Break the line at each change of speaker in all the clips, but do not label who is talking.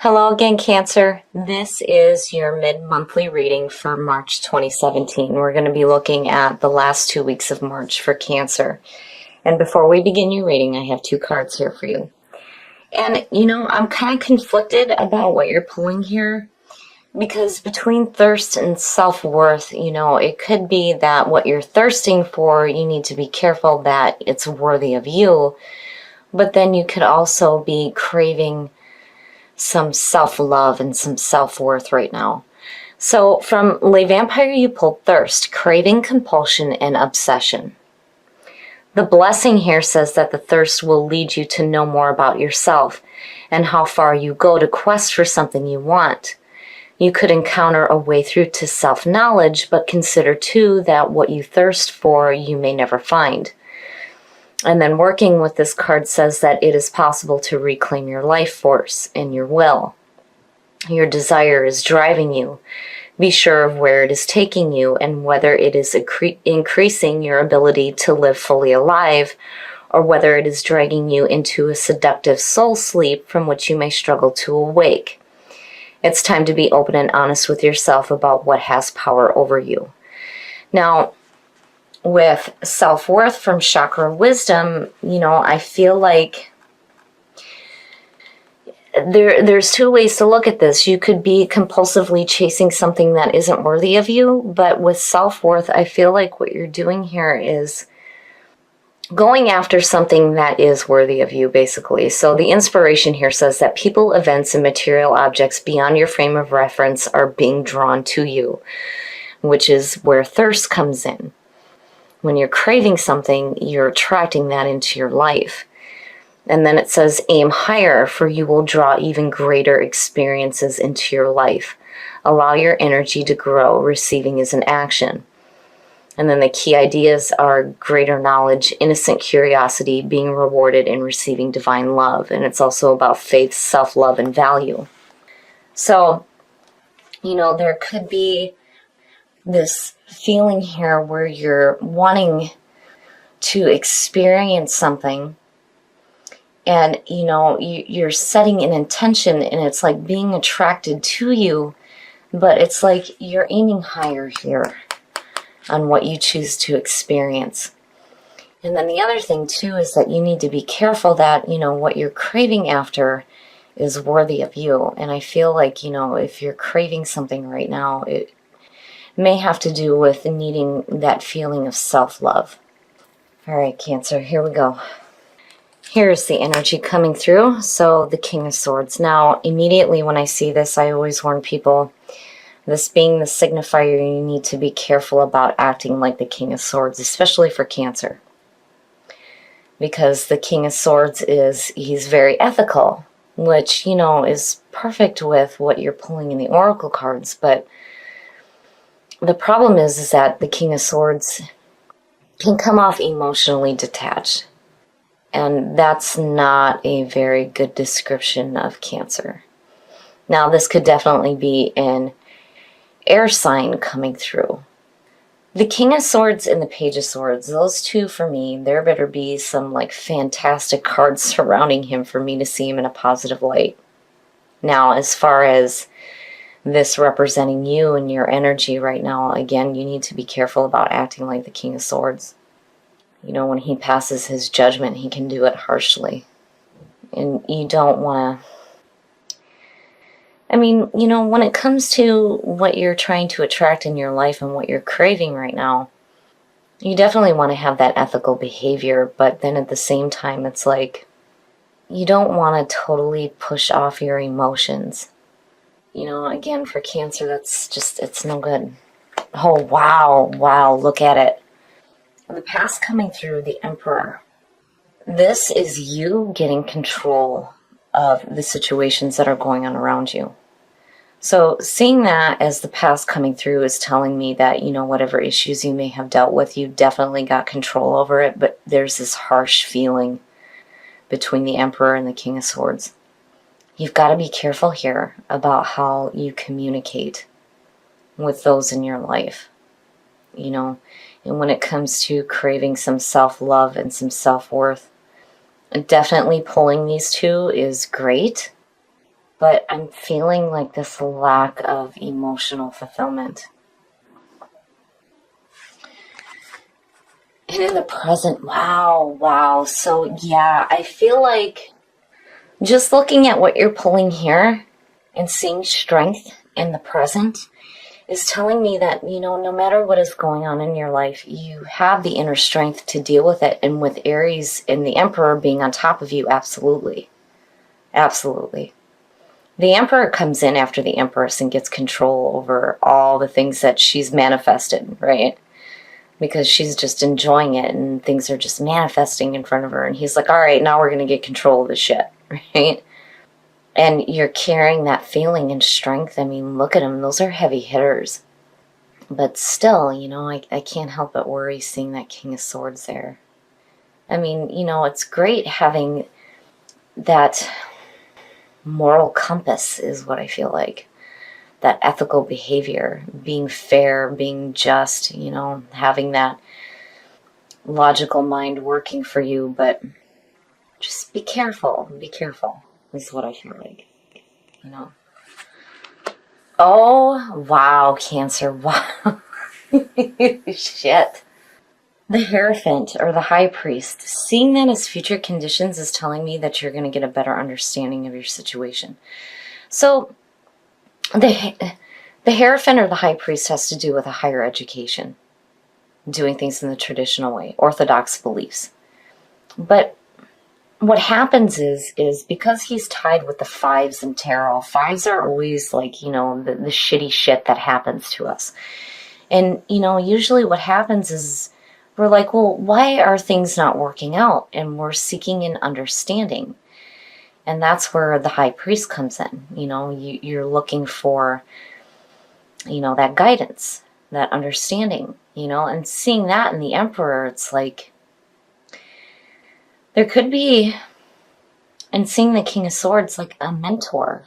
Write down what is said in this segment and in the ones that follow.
Hello again, Cancer. This is your mid-monthly reading for March 2017. We're going to be looking at the last 2 weeks of March for Cancer. And before we begin your reading, I have 2 cards here for you. And, I'm kind of conflicted about what you're pulling here, because between thirst and self-worth, it could be that what you're thirsting for, you need to be careful that it's worthy of you. But then you could also be craving some self-love and some self-worth right now. So from Le Vampire, you pulled thirst, craving, compulsion, and obsession. The blessing here says that the thirst will lead you to know more about yourself and how far you go to quest for something you want. You could encounter a way through to self-knowledge, but consider too that what you thirst for you may never find. And then working with this card says that it is possible to reclaim your life force and your will. Your desire is driving you. Be sure of where it is taking you and whether it is increasing your ability to live fully alive, or whether it is dragging you into a seductive soul sleep from which you may struggle to awake. It's time to be open and honest with yourself about what has power over you. Now, with self-worth from Chakra Wisdom, I feel like there's 2 ways to look at this. You could be compulsively chasing something that isn't worthy of you, but with self-worth, I feel like what you're doing here is going after something that is worthy of you, basically. So the inspiration here says that people, events, and material objects beyond your frame of reference are being drawn to you, which is where thirst comes in. When you're craving something, you're attracting that into your life. And then it says, aim higher, for you will draw even greater experiences into your life. Allow your energy to grow. Receiving is an action. And then the key ideas are greater knowledge, innocent curiosity, being rewarded, and receiving divine love. And it's also about faith, self-love, and value. So, there could be this feeling here where you're wanting to experience something, and you're setting an intention, and it's like being attracted to you, but it's like you're aiming higher here on what you choose to experience. And then the other thing too is that you need to be careful that what you're craving after is worthy of you. And I feel like if you're craving something right now, it may have to do with needing that feeling of self-love. All right, Cancer, here we go. Here's the energy coming through. So the King of Swords. Now, immediately when I see this, I always warn people, this being the signifier, you need to be careful about acting like the King of Swords, especially for Cancer. Because the King of Swords he's very ethical, which, is perfect with what you're pulling in the Oracle cards, but the problem is that the King of Swords can come off emotionally detached. And that's not a very good description of Cancer. Now, this could definitely be an air sign coming through. The King of Swords and the Page of Swords, those two for me, there better be some fantastic cards surrounding him for me to see him in a positive light. Now, as far as this representing you and your energy right now, again, you need to be careful about acting like the King of Swords. When he passes his judgment, he can do it harshly. And you don't want to... when it comes to what you're trying to attract in your life and what you're craving right now, you definitely want to have that ethical behavior, but then at the same time, it's like, you don't want to totally push off your emotions. Again, for Cancer, it's no good. Oh, wow, look at it. The past coming through, the Emperor. This is you getting control of the situations that are going on around you. So seeing that as the past coming through is telling me that, whatever issues you may have dealt with, you definitely got control over it, but there's this harsh feeling between the Emperor and the King of Swords. You've got to be careful here about how you communicate with those in your life, and when it comes to craving some self-love and some self-worth, definitely pulling these two is great. but I'm feeling like this lack of emotional fulfillment. And in the present, wow. So yeah, I feel like just looking at what you're pulling here and seeing strength in the present is telling me that, no matter what is going on in your life, you have the inner strength to deal with it. And with Aries and the Emperor being on top of you, absolutely. Absolutely. The Emperor comes in after the Empress and gets control over all the things that she's manifested, right? Because she's just enjoying it and things are just manifesting in front of her. And he's like, all right, now we're going to get control of the shit, right? And you're carrying that feeling and strength. I mean, look at them. Those are heavy hitters. But still, I can't help but worry seeing that King of Swords there. I mean, it's great having that moral compass is what I feel like. That ethical behavior, being fair, being just, having that logical mind working for you. But just be careful. Be careful is what I feel like, Oh, wow, Cancer. Wow. Shit. The Hierophant, or the High Priest, seeing that as future conditions is telling me that you're going to get a better understanding of your situation. So, the Hierophant or the High Priest has to do with a higher education, doing things in the traditional way, orthodox beliefs. But what happens is because he's tied with the fives in tarot, fives are always like, the shitty shit that happens to us. And, usually what happens is we're like, well, why are things not working out? And we're seeking an understanding. And that's where the High Priest comes in. You're looking for, that guidance, that understanding, and seeing that in the Emperor, it's like, there could be, and seeing the King of Swords, like a mentor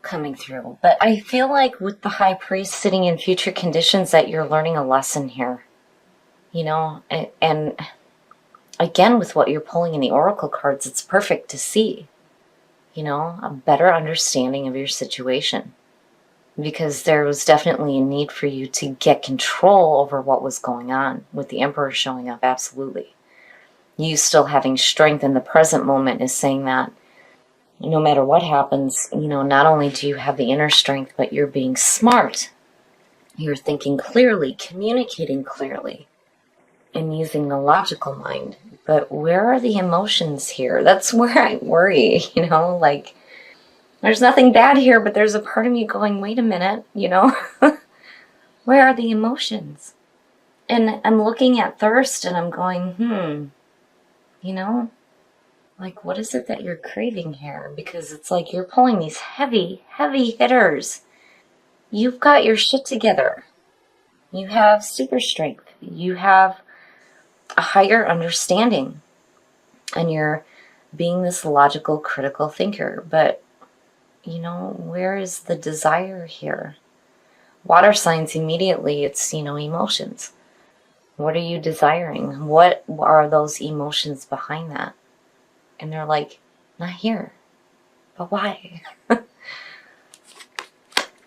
coming through. But I feel like with the High Priest sitting in future conditions that you're learning a lesson here, and again, with what you're pulling in the Oracle cards, it's perfect to see, a better understanding of your situation. Because there was definitely a need for you to get control over what was going on with the Emperor showing up, absolutely. You still having strength in the present moment is saying that no matter what happens, not only do you have the inner strength, but you're being smart. You're thinking clearly, communicating clearly, and using the logical mind. But where are the emotions here? That's where I worry, like, there's nothing bad here, but there's a part of me going, wait a minute, where are the emotions? And I'm looking at thirst and I'm going, like, what is it that you're craving here? Because it's like you're pulling these heavy, heavy hitters. You've got your shit together. You have super strength. You have a higher understanding. And you're being this logical, critical thinker. But, where is the desire here? Water signs, immediately, it's, emotions. What are you desiring? What are those emotions behind that? And they're like, not here. But why?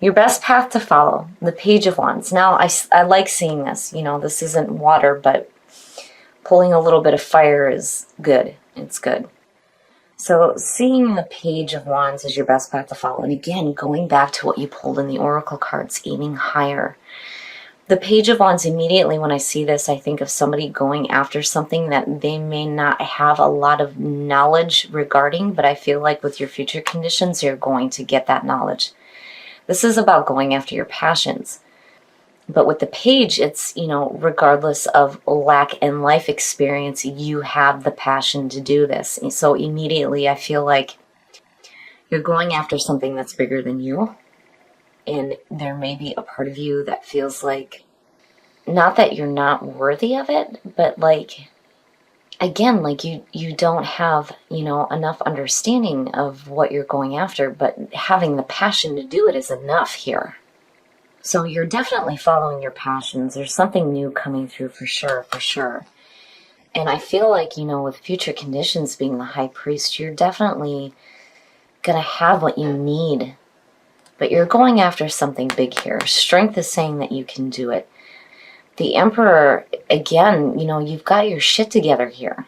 Your best path to follow, the Page of Wands. Now, I like seeing this. This isn't water, but pulling a little bit of fire is good. It's good. So seeing the Page of Wands is your best path to follow. And again, going back to what you pulled in the Oracle cards, aiming higher. The Page of Wands, immediately when I see this, I think of somebody going after something that they may not have a lot of knowledge regarding, but I feel like with your future conditions, you're going to get that knowledge. This is about going after your passions. But with the Page, it's, regardless of lack in life experience, you have the passion to do this. And so immediately I feel like you're going after something that's bigger than you. And there may be a part of you that feels like, not that you're not worthy of it, but like, again, like you don't have, enough understanding of what you're going after, but having the passion to do it is enough here. So you're definitely following your passions. There's something new coming through for sure. And I feel like, with future conditions being the High Priest, you're definitely going to have what you need. But you're going after something big here. Strength is saying that you can do it. The Emperor, again, you've got your shit together here.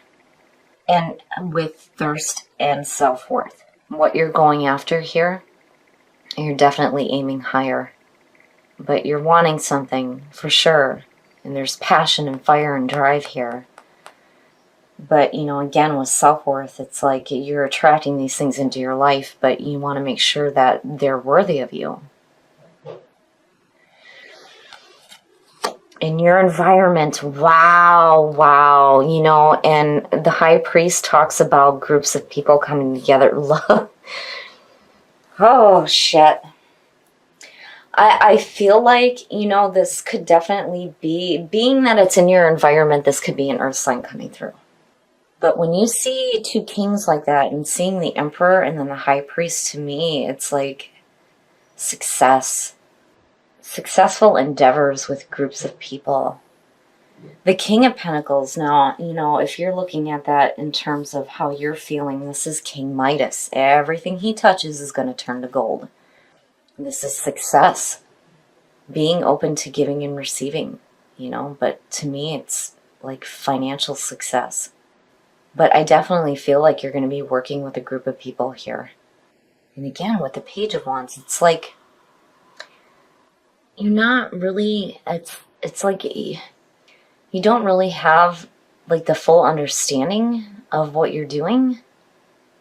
And with thirst and self-worth. What you're going after here, you're definitely aiming higher. But you're wanting something for sure. And there's passion and fire and drive here. But, again, with self-worth, it's like you're attracting these things into your life, but you want to make sure that they're worthy of you. In your environment, wow, and the High Priest talks about groups of people coming together. Oh, shit. I feel like, this could definitely be, being that it's in your environment, this could be an earth sign coming through. But when you see two kings like that and seeing the Emperor and then the High Priest, to me, it's like success. Successful endeavors with groups of people. The King of Pentacles, now, if you're looking at that in terms of how you're feeling, this is King Midas. Everything he touches is going to turn to gold. This is success. Being open to giving and receiving, but to me, it's like financial success. But I definitely feel like you're going to be working with a group of people here. And again, with the Page of Wands, it's like you're not really, it's like you don't really have like the full understanding of what you're doing.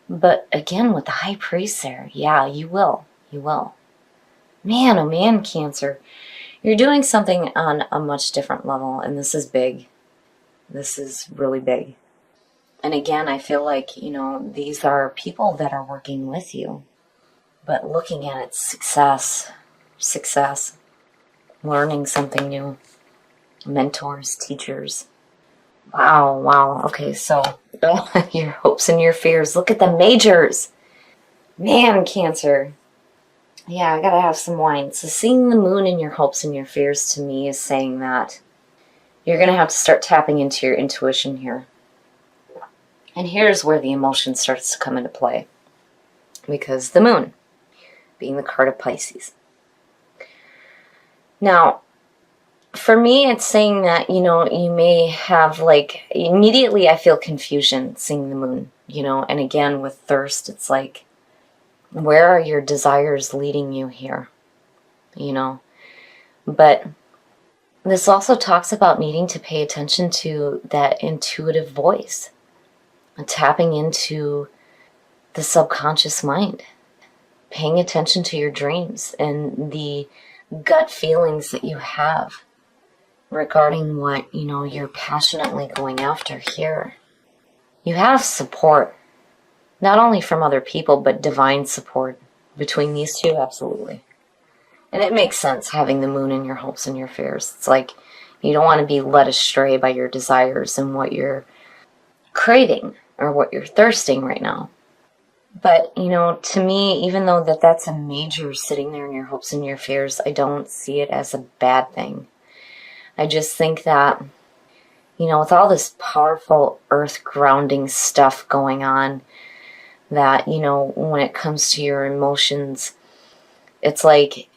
But again, with the High Priest there, yeah, you will. You will. Man, oh man, Cancer. You're doing something on a much different level, and this is big. This is really big. And again, I feel like, these are people that are working with you. But looking at it, success, learning something new, mentors, teachers. Wow. Okay, so your hopes and your fears. Look at the majors. Man, Cancer. Yeah, I gotta have some wine. So seeing the moon in your hopes and your fears to me is saying that you're going to have to start tapping into your intuition here. And here's where the emotion starts to come into play. Because the moon, being the card of Pisces. Now, for me, it's saying that, you may have immediately I feel confusion seeing the moon, and again, with thirst, it's like, where are your desires leading you here? But this also talks about needing to pay attention to that intuitive voice. Tapping into the subconscious mind, paying attention to your dreams and the gut feelings that you have regarding what, you're passionately going after here. You have support, not only from other people, but divine support between these two, absolutely. And it makes sense having the moon in your hopes and your fears. It's like you don't want to be led astray by your desires and what you're craving or what you're thirsting right now. But, to me, even though that's a major sitting there in your hopes and your fears, I don't see it as a bad thing. I just think that, with all this powerful earth grounding stuff going on, that, when it comes to your emotions, it's like,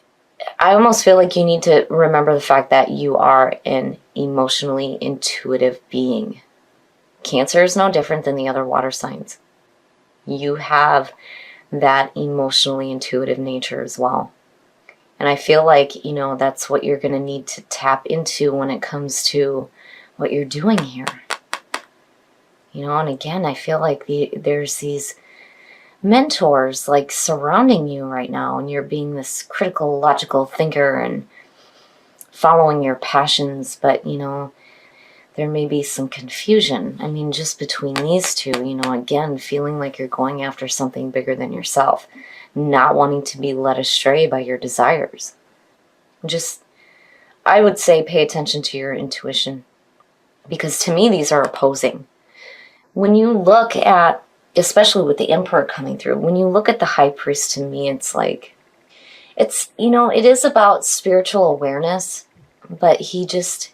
I almost feel like you need to remember the fact that you are an emotionally intuitive being. Cancer is no different than the other water signs. You have that emotionally intuitive nature as well. And I feel like, that's what you're going to need to tap into when it comes to what you're doing here. And again, I feel like there's these mentors surrounding you right now, and you're being this critical, logical thinker and following your passions, but, there may be some confusion. I mean, just between these two, again, feeling like you're going after something bigger than yourself, not wanting to be led astray by your desires. I would say pay attention to your intuition, because to me, these are opposing. When you look at, especially with the Emperor coming through, when you look at the High Priest, to me, it's like, it is about spiritual awareness, but he just,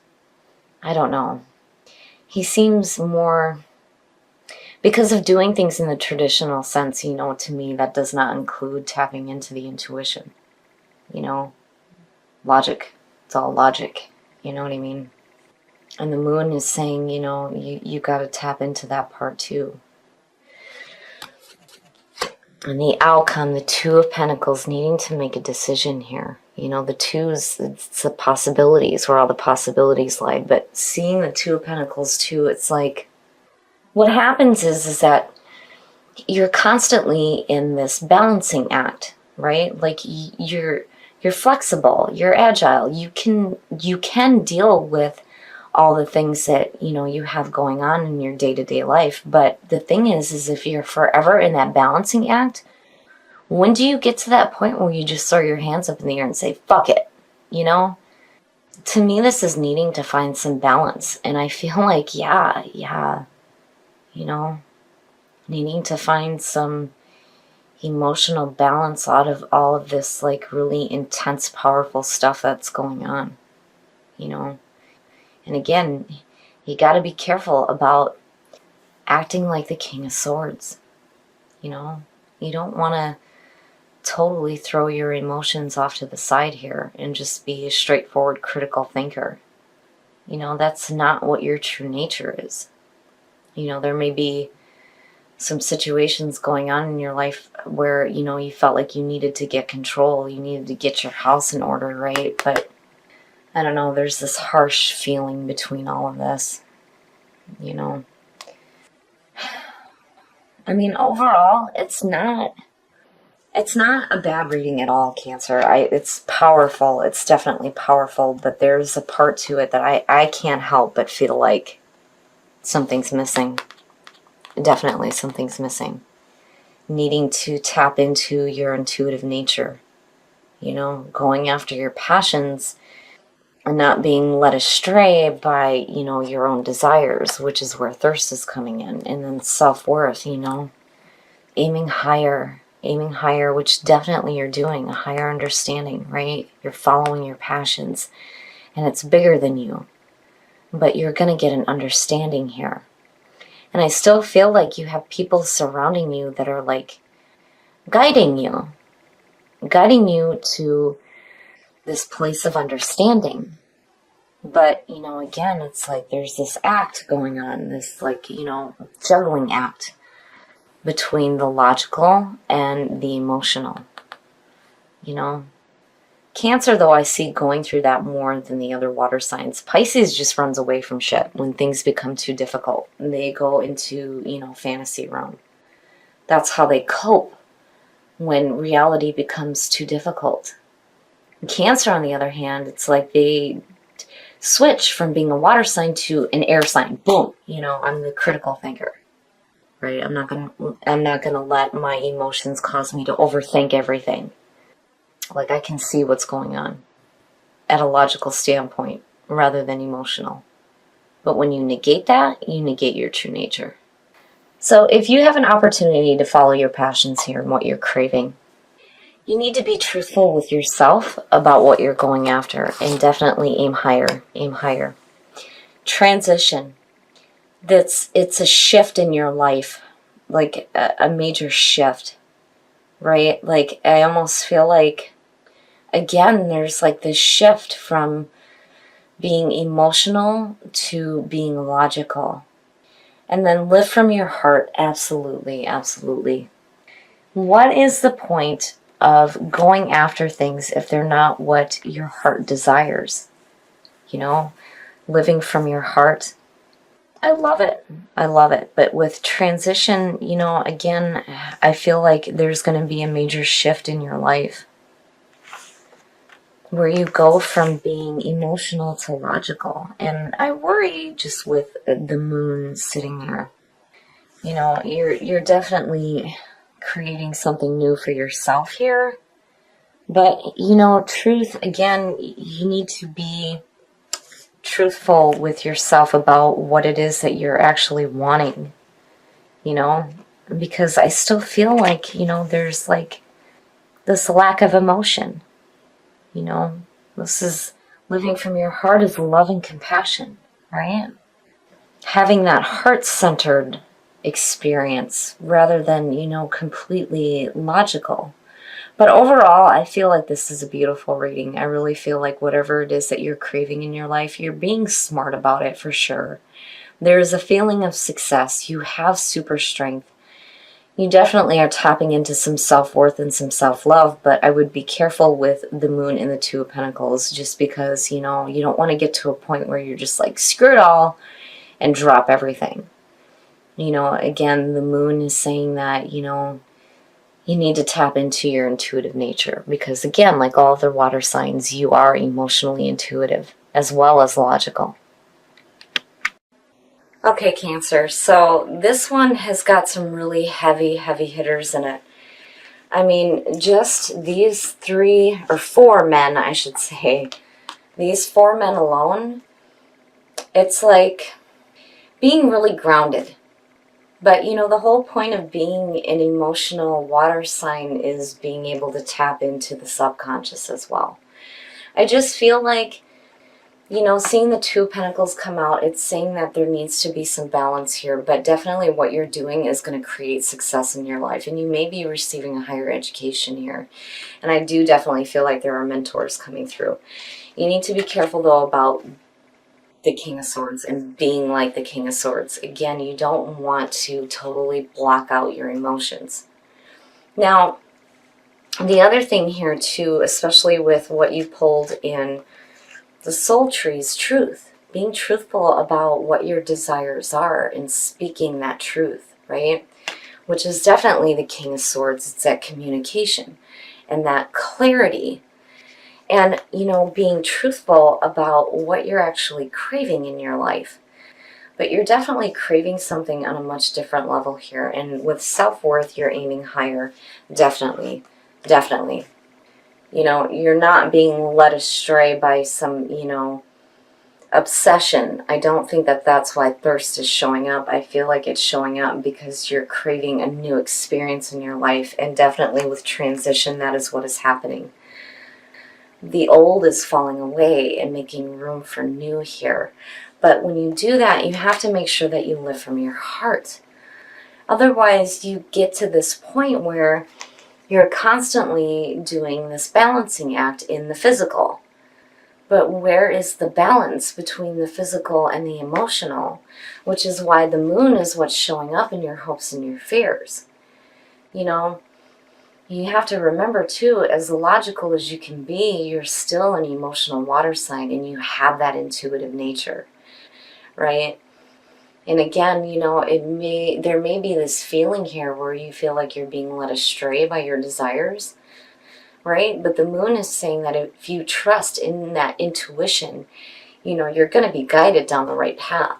I don't know. He seems more Because of doing things in the traditional sense, you know, to me, that does not include tapping into the intuition. You know, logic. It's all logic. You know what I mean? And the moon is saying, you know, you got to tap into that part too. And the outcome, the Two of Pentacles, needing to make a decision here. You know, the twos, it's the possibilities, where all the possibilities lie. But seeing the Two of Pentacles too, it's like, what happens is that you're constantly in this balancing act, right? Like you're flexible, you're agile, you can deal with all the things that, you know, you have going on in your day-to-day life. But the thing is if you're forever in that balancing act, when do you get to that point where you just throw your hands up in the air and say, fuck it, you know? To me, this is needing to find some balance. And I feel like, yeah, you know, needing to find some emotional balance out of all of this, like, really intense, powerful stuff that's going on, you know? And again, you got to be careful about acting like the King of Swords, you know? You don't want to totally throw your emotions off to the side here and just be a straightforward critical thinker. You know, that's not what your true nature is. You know, there may be some situations going on in your life where, you know, you felt like you needed to get control, you needed to get your house in order, right? But I don't know, there's this harsh feeling between all of this, you know. I mean, overall, it's not a bad reading at all, Cancer. It's powerful. It's definitely powerful, but there's a part to it that I can't help but feel like something's missing. Definitely something's missing. Needing to tap into your intuitive nature, you know, going after your passions and not being led astray by, you know, your own desires, which is where thirst is coming in. And then self-worth, you know, aiming higher, which definitely you're doing, a higher understanding, right? You're following your passions and it's bigger than you, but you're going to get an understanding here. And I still feel like you have people surrounding you that are like guiding you to this place of understanding. But, you know, again, it's like there's this act going on, this, like, you know, juggling act between the logical and the emotional, you know. Cancer, though, I see going through that more than the other water signs. Pisces just runs away from shit when things become too difficult. And they go into, you know, fantasy realm. That's how they cope when reality becomes too difficult. Cancer, on the other hand, it's like they switch from being a water sign to an air sign. Boom, you know, I'm the critical thinker. Right? I'm not gonna let my emotions cause me to overthink everything. Like, I can see what's going on at a logical standpoint rather than emotional. But when you negate that, you negate your true nature. So if you have an opportunity to follow your passions here and what you're craving, you need to be truthful with yourself about what you're going after, and definitely aim higher, aim higher. Transition. It's a shift in your life, like a major shift, right? Like, I almost feel like, again, there's like this shift from being emotional to being logical. And then live from your heart. Absolutely, absolutely. What is the point of going after things if they're not what your heart desires? You know, living from your heart. I love it. I love it. But with transition, you know, again, I feel like there's going to be a major shift in your life where you go from being emotional to logical. And I worry just with the moon sitting there. You know, you're definitely creating something new for yourself here. But, you know, truth, again, you need to be truthful with yourself about what it is that you're actually wanting, you know, because I still feel like, you know, there's like this lack of emotion, you know. This is living from your heart, is love and compassion, right? Having that heart-centered experience rather than, you know, completely logical. But overall, I feel like this is a beautiful reading. I really feel like whatever it is that you're craving in your life, you're being smart about it for sure. There's a feeling of success. You have super strength. You definitely are tapping into some self-worth and some self-love, but I would be careful with the moon and the Two of Pentacles just because, you know, you don't want to get to a point where you're just like, screw it all and drop everything. You know, again, the moon is saying that, you know, you need to tap into your intuitive nature because, again, like all the water signs, you are emotionally intuitive as well as logical. Okay, Cancer, so this one has got some really heavy hitters in it. I mean, just these 3 or 4 men, I should say, these 4 men alone, it's like being really grounded. But, you know, the whole point of being an emotional water sign is being able to tap into the subconscious as well. I just feel like, you know, seeing the Two of Pentacles come out, it's saying that there needs to be some balance here, but definitely what you're doing is going to create success in your life, and you may be receiving a higher education here. And I do definitely feel like there are mentors coming through. You need to be careful, though, about the King of Swords and being like the King of Swords. Again, you don't want to totally block out your emotions. Now, the other thing here, too, especially with what you pulled in the soul tree, is truth. Being truthful about what your desires are and speaking that truth, right? Which is definitely the King of Swords. It's that communication and that clarity. And, you know, being truthful about what you're actually craving in your life. But you're definitely craving something on a much different level here. And with self-worth, you're aiming higher. Definitely. Definitely. You know, you're not being led astray by some, you know, obsession. I don't think that that's why thirst is showing up. I feel like it's showing up because you're craving a new experience in your life. And definitely with transition, that is what is happening. The old is falling away and making room for new here. But when you do that, you have to make sure that you live from your heart. Otherwise, you get to this point where you're constantly doing this balancing act in the physical. But where is the balance between the physical and the emotional? Which is why the moon is what's showing up in your hopes and your fears. You know, you have to remember, too, as logical as you can be, you're still an emotional water sign and you have that intuitive nature, right? And again, you know, there may be this feeling here where you feel like you're being led astray by your desires, right? But the moon is saying that if you trust in that intuition, you know, you're going to be guided down the right path.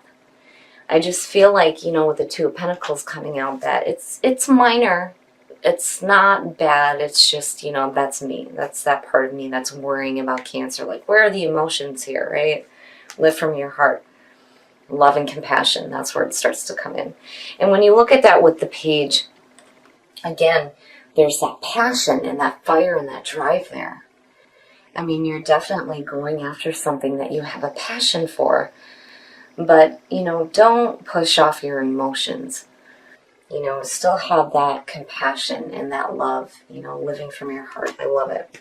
I just feel like, you know, with the Two of Pentacles coming out, that it's minor. It's not bad. It's just, you know, that's me. That's that part of me that's worrying about Cancer. Like, where are the emotions here, right? Live from your heart. Love and compassion, that's where it starts to come in. And when you look at that with the page, again, there's that passion and that fire and that drive there. I mean, you're definitely going after something that you have a passion for. But, you know, don't push off your emotions. You know, still have that compassion and that love, you know, living from your heart. I love it.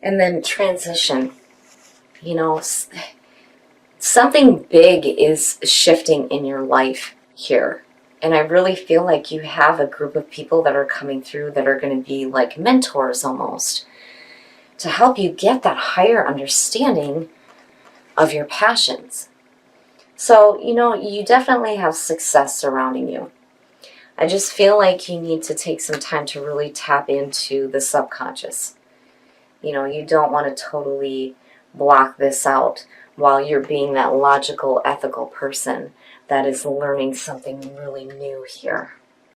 And then transition. You know, something big is shifting in your life here. And I really feel like you have a group of people that are coming through that are going to be like mentors almost to help you get that higher understanding of your passions. So, you know, you definitely have success surrounding you. I just feel like you need to take some time to really tap into the subconscious. You know, you don't want to totally block this out while you're being that logical, ethical person that is learning something really new here.